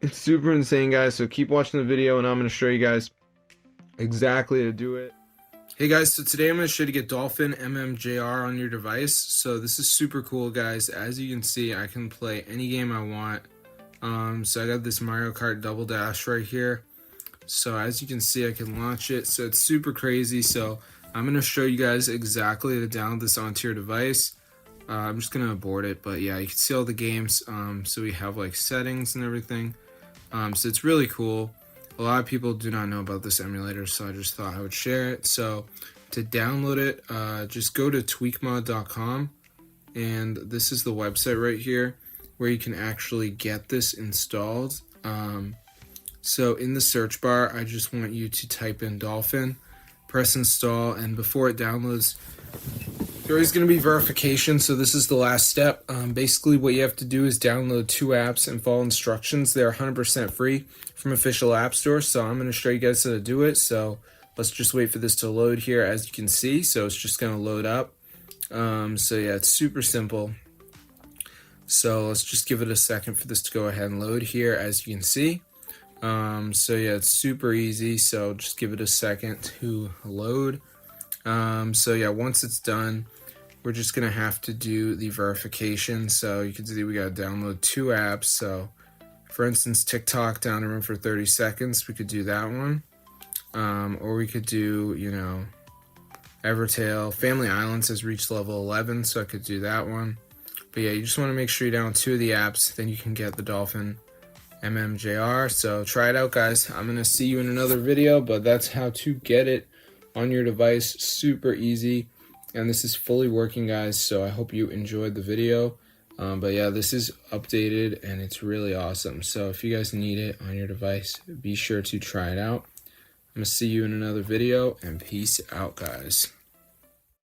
It's super insane, guys. So keep watching the video, and I'm going to show you guys exactly how to do it. Hey guys, so today I'm going to show you to get Dolphin MMJR on your device. So this is super cool, guys. As you can see, I can play any game I want. So I got this Mario Kart Double Dash right here. So as you can see, I can launch it. So it's super crazy. So I'm going to show you guys exactly how to download this onto your device. I'm just going to abort it, but yeah, you can see all the games. So we have like settings and everything. So it's really cool. A lot of people do not know about this emulator, so I just thought I would share it. So to download it, just go to tweakmod.com, and this is the website right here where you can actually get this installed. So in the search bar, I just want you to type in Dolphin, press install, and before it downloads, there is going to be verification, so this is the last step. Basically, what you have to do is download 2 apps and follow instructions. They're 100% free from official app store, so I'm going to show you guys how to do it. So let's just wait for this to load here, as you can see. So it's just going to load up. So yeah, it's super simple. So let's just give it a second for this to go ahead and load here, as you can see. So yeah, it's super easy, so just give it a second to load. So yeah, once it's done, we're just gonna have to do the verification. So you can see we gotta download 2 apps. So for instance, TikTok down in room for 30 seconds, we could do that one. Or we could do, Evertail. Family Islands has reached level 11, so I could do that one. But yeah, you just want to make sure you download 2 of the apps, then you can get the Dolphin MMJR. So try it out, guys. I'm gonna see you in another video, but that's how to get it on your device. Super easy, and this is fully working, guys. So I hope you enjoyed the video. But yeah, this is updated and it's really awesome. So if you guys need it on your device, be sure to try it out. I'm gonna see you in another video, and peace out, guys.